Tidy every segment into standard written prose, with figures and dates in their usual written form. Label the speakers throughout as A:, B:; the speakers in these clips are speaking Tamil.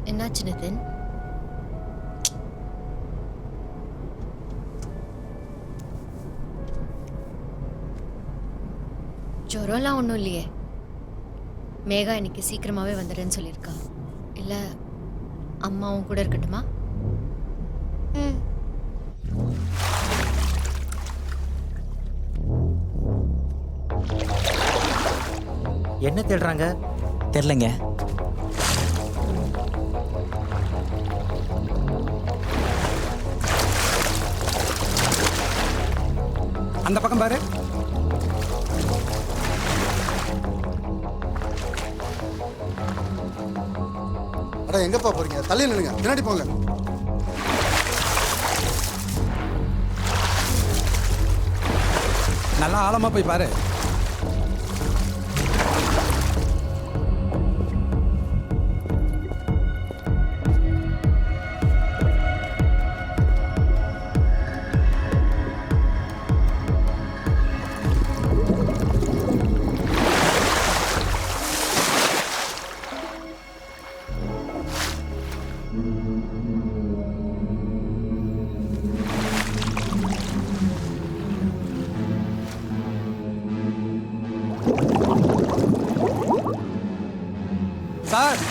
A: என்னாச்சு நிதின்? ஜுரம்லாம் ஒன்றும் இல்லையே. மேகா இன்னைக்கு சீக்கிரமாகவே வந்துடுன்னு சொல்லியிருக்கா. இல்லை அம்மாவும் கூட இருக்கட்டுமா? ம்.
B: என்ன தேடுறாங்க?
C: தெரிலங்க.
D: அந்த பக்கம் பாரு.
E: அட எங்கப்பா போறீங்க? தள்ளி நில்லுங்க, பின்னாடி போங்க.
D: நல்லா ஆழமா போய் பாரு. சார்,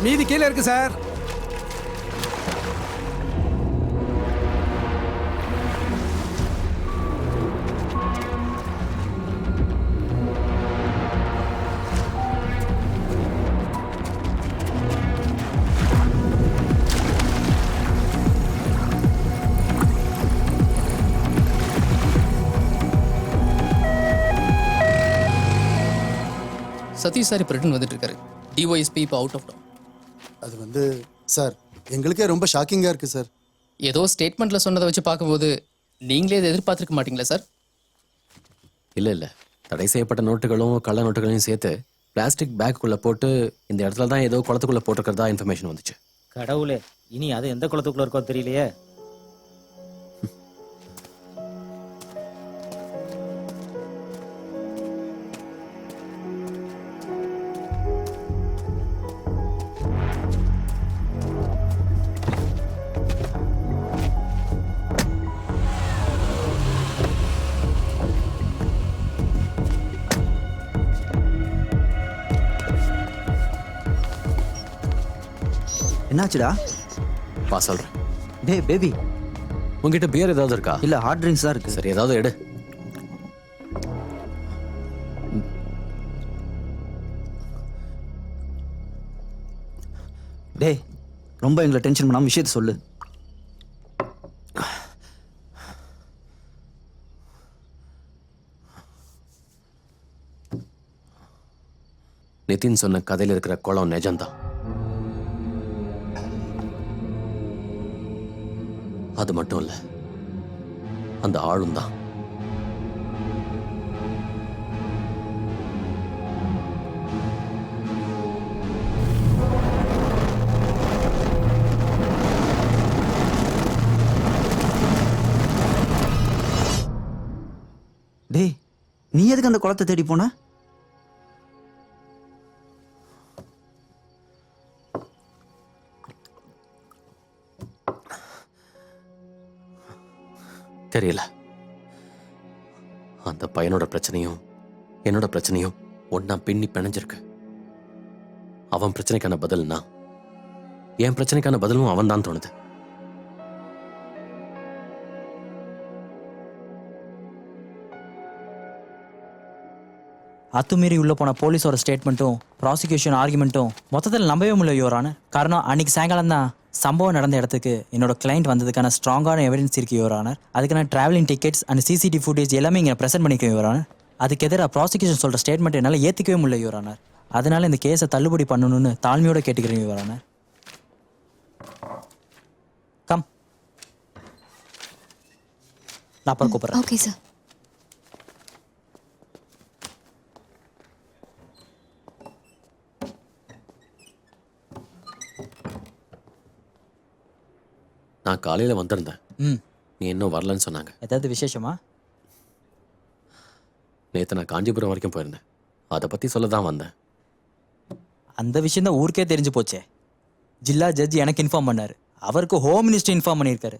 D: மீதி கீழே இருக்கு சார்.
F: சதீஷ் சார் இப்போ ரிட்டர்ன் வந்துட்டு இருக்காரு. டிஒய்எஸ்பி இப்போ அவுட் ஆஃப் டவுன்.
E: அது வந்து சார், எங்களுக்கே ரொம்ப ஷாக்கிங்காக இருக்குது சார்.
F: ஏதோ ஸ்டேட்மெண்ட்டில் சொன்னதை வச்சு பார்க்கும்போது நீங்களே இதை எதிர்பார்த்துருக்க மாட்டீங்களா சார்?
G: இல்லை தடை செய்யப்பட்ட நோட்டுகளும் கள்ள நோட்டுகளையும் சேர்த்து பிளாஸ்டிக் பேக்குள்ளே போட்டு இந்த இடத்துல தான் ஏதோ குளத்துக்குள்ளே போட்டிருக்கிறதா இன்ஃபர்மேஷன் வந்துச்சு.
B: கடவுளே, இனி அது எந்த குளத்துக்குள்ள இருக்கோ தெரியலையே.
C: என்னாச்சுடா?
G: பா சொல்கிறேன்.
C: டேய் பேபி,
G: உங்ககிட்ட பியர் ஏதாவது இருக்கா?
C: இல்லை ஹார்ட் ட்ரிங்க்ஸ் தான் இருக்குது.
G: சரி, ஏதாவது எடு.
C: டேய், ரொம்ப எங்களை டென்ஷன் பண்ணாமல் விஷயத்தை சொல்லு.
G: நிதின் சொன்ன கதையில் இருக்கிற குளம் நிஜம்தான். அது மட்டும் இல்ல, அந்த ஆளும் தான்.
C: டேய், நீ எதுக்கு அந்த குளத்தை தேடி போன?
G: தெரியல. அந்த பையனோட பிரச்சனையும் என்னோட பிரச்சனையும் ஒன்னா பின்னி பிணைஞ்சிருக்கு. அவன் பிரச்சனைக்கான பதில்னா என் பிரச்சனைக்கான பதிலும் அவன் தான் தோணுது.
C: அத்துமீறி உள்ள போன போலீஸோட ஸ்டேட்மெண்ட்டும் ப்ராசிக்யூஷன் ஆர்குமெண்ட்டும் மொத்தத்தில் நம்பவே முடியல யோரான. காரணம் அன்னைக்கு சாயங்காலம் தான் சம்பவம் நடந்த இடத்துக்கு என்னோட கிளைண்ட் வந்ததுக்கான ஸ்ட்ராங்கான எவிடன்ஸ் இருக்கு யோரானர். அதுக்கான travelling tickets and CCTV footage எல்லாமே இங்கே ப்ரெசென்ட் பண்ணிக்கோ யோரானர். அதுக்கு எதிராக ப்ராசிக்யூஷன் சொல்கிற ஸ்டேட்மெண்ட் என்னால் ஏற்றுக்கவே முடியல யோரானர். அதனால இந்த கேஸை தள்ளுபடி பண்ணணும்னு தாழ்மையோட கேட்டுக்கிறேன் யோரானர். கம், நான் அப்புறம் கூப்பிட்றேன்.
A: Okay sir.
G: நான் காலையில் வந்திருந்தேன். நீ இன்னும் வரலன்னு சொன்னாங்க.
C: ஏதாவது விசேஷமா?
G: நேற்று நான் காஞ்சிபுரம் வரைக்கும் போயிருந்தேன். அதை பற்றி சொல்ல தான் வந்தேன்.
C: அந்த விஷயம் தான் ஊருக்கே தெரிஞ்சு போச்சே. ஜில்லா ஜட்ஜ் எனக்கு இன்ஃபார்ம் பண்ணாரு. அவருக்கு ஹோம் மினிஸ்டர் இன்ஃபார்ம் பண்ணியிருக்காரு.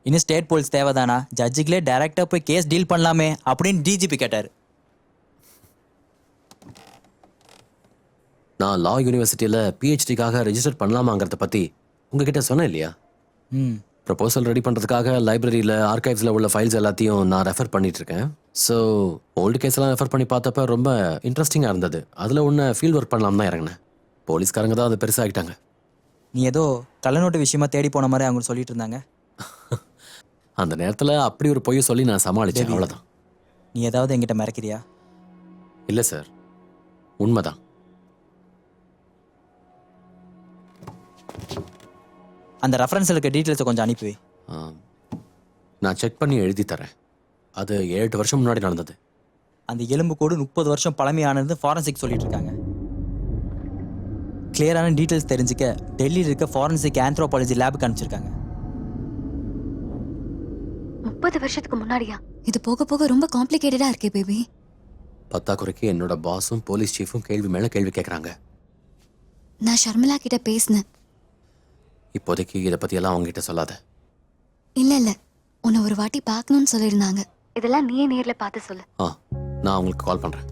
C: இன்னும் ஸ்டேட் போலீஸ் தேவைதானா? ஜட்ஜுகளே டைரெக்டாக போய் கேஸ் டீல் பண்ணலாமே அப்படின்னு டிஜிபி கேட்டார்.
G: நான் லா யூனிவர்சிட்டியில் பிஹெச்டிக்காக ரெஜிஸ்டர் பண்ணலாமாங்கிறத பற்றி உங்ககிட்ட சொன்னேன் இல்லையா?
C: ம்.
G: ப்ரப்போசல் ரெடி பண்ணுறதுக்காக லைப்ரரியில் ஆர்கைவ்ஸில் உள்ள ஃபைல்ஸ் எல்லாத்தையும் நான் ரெஃபர் பண்ணிகிட்ருக்கேன். ஸோ ஓல்டு கேஸ்லாம் ரெஃபர் பண்ணி பார்த்தப்ப ரொம்ப இன்ட்ரெஸ்டிங்காக இருந்தது. அதில் ஒன்று ஃபீல்ட் ஒர்க் பண்ணலாம் தான் இறங்கினேன். போலீஸ்காரங்க தான் அது பெருசாகிட்டாங்க.
C: நீ ஏதோ கள்ளநோட்டு விஷயமா தேடி போன மாதிரி அவங்க சொல்லிட்டு இருந்தாங்க.
G: அந்த நேரத்தில் அப்படி ஒரு பொய்யை சொல்லி நான் சமாளித்தேன், அவ்வளோதான்.
C: நீ ஏதாவது என்கிட்ட மறைக்கிறியா?
G: இல்லை சார், உண்மைதான்.
C: அந்த ரெஃபரன்ஸில் இருக்க டீட்டெயில்ஸை கொஞ்சம் அனுப்பி வை.
G: நான் செக் பண்ணி எழுதி தரேன். அது 7 வருஷம் முன்னாடி நடந்தது.
C: அந்த எலும்பு கூடு 30 வருஷம் பழமையானது ஃபாரன்சிக் சொல்லிட்டு இருக்காங்க. கிளியரான டீட்டெயில்ஸ் தெரிஞ்சுக்க டெல்லியில் இருக்க ஃபாரன்சிக் ஆந்த்ரோபாலஜி லேபுக்கு அனுப்பிச்சிருக்காங்க.
H: 30 வருஷத்துக்கு முன்னாடியா? இது போக போக ரொம்ப காம்ப்ளிகேட்டடா இருக்கே பேபி.
G: பத்தாக்குறைக்கு என்னோட பாஸும் போலீஸ் சீஃபும் கேள்வி மேல கேள்வி கேட்குறாங்க.
H: நான் ஷர்மிளா கிட்ட பேசினேன்.
G: இப்போதைக்கு இதை பத்தி எல்லாம் அவங்க கிட்ட சொல்லாத.
H: இல்ல உன்னை ஒரு வாட்டி பார்க்கணும்னு சொல்லியிருந்தாங்க. இதெல்லாம் நீயே நேர்ல பார்த்து சொல்லு.
G: நான் அவங்களுக்கு கால் பண்றேன்.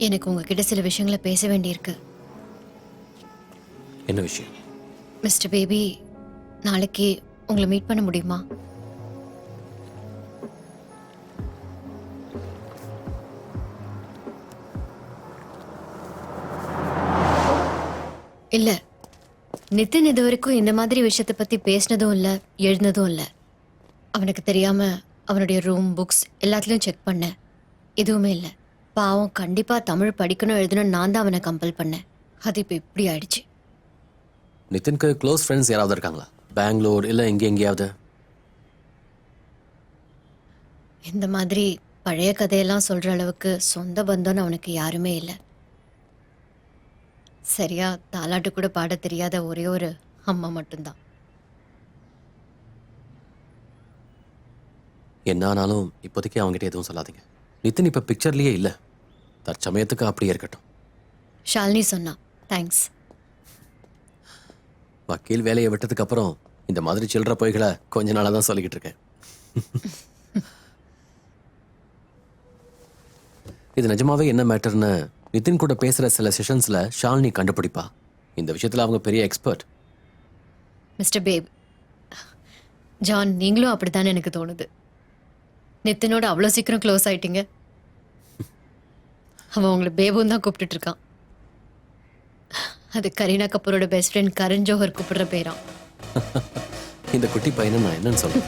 A: எனக்கு உங்ககிட்ட சில விஷயங்களை பேச வேண்டியிருக்கு.
G: என்ன விஷயம்?
A: மிஸ்டர் பேபி, நாளைக்கு உங்களை மீட் பண்ண முடியுமா? இல்ல, நிதின் இது வரைக்கும் இந்த மாதிரி விஷயத்தை பத்தி பேசினதும் இல்ல, எழுதினதும் இல்ல. அவனுக்கு தெரியாம அவனுடைய ரூம், புக்ஸ் எல்லாத்துலயும் செக் பண்ணேன். எதுவுமே இல்லை. பாவம், கண்டிப்பா தமிழ் படிக்கணும் எழுதணும் நான் தான் அவனை கம்பல் பண்ணேன். அது இப்போ இப்படி ஆயிடுச்சு.
G: நிதினுக்கு க்ளோஸ் ஃப்ரெண்ட்ஸ் யாராவது இருக்காங்களா? பெங்களூர் இல்லை எங்கேயாவது?
A: இந்த மாதிரி பழைய கதையெல்லாம் சொல்ற அளவுக்கு சொந்த பந்தம்னு அவனுக்கு யாருமே இல்லை. சரியா தாலாட்டு கூட பாட தெரியாத ஒரே ஒரு அம்மா மட்டும்தான்.
G: என்ன ஆனாலும் இப்போதைக்கு அவங்ககிட்ட எதுவும் சொல்லாதீங்க. நிதின் இப்போ பிக்சர்லேயே இல்லை. தற்சமயத்துக்கு அப்படியே இருக்கட்டும்.
A: ஷாலினி சொன்னா தேங்க்ஸ்.
G: வக்கீல் வேலையை விட்டதுக்கு அப்புறம் இந்த மாதிரி சில்லற பொய்களை கொஞ்ச நாளாக தான் சொல்லிக்கிட்டு இருக்கேன். இது நிஜமாவே என்ன மேட்டர்னு நிதின் கூட பேசுகிற சில செஷன்ஸில் ஷாலினி கண்டுபிடிப்பா. இந்த விஷயத்தில் அவங்க பெரிய எக்ஸ்பர்ட்.
A: மிஸ்டர் பேப், ஜான், நீங்களும் அப்படித்தானே எனக்கு தோணுது. நிதினோட அவ்வளோ சீக்கிரம் க்ளோஸ் ஆயிட்டீங்க. அவன் உங்களை பேபுன்னு தான் கூப்பிட்டுட்டு இருக்கான். அது கரீனா கபூரோட பெஸ்ட் ஃப்ரெண்ட் கரண் ஜோஹர் கூப்பிடுற பேரான்.
G: இந்த குட்டி பையனை நான் என்னன்னு சொல்றேன்?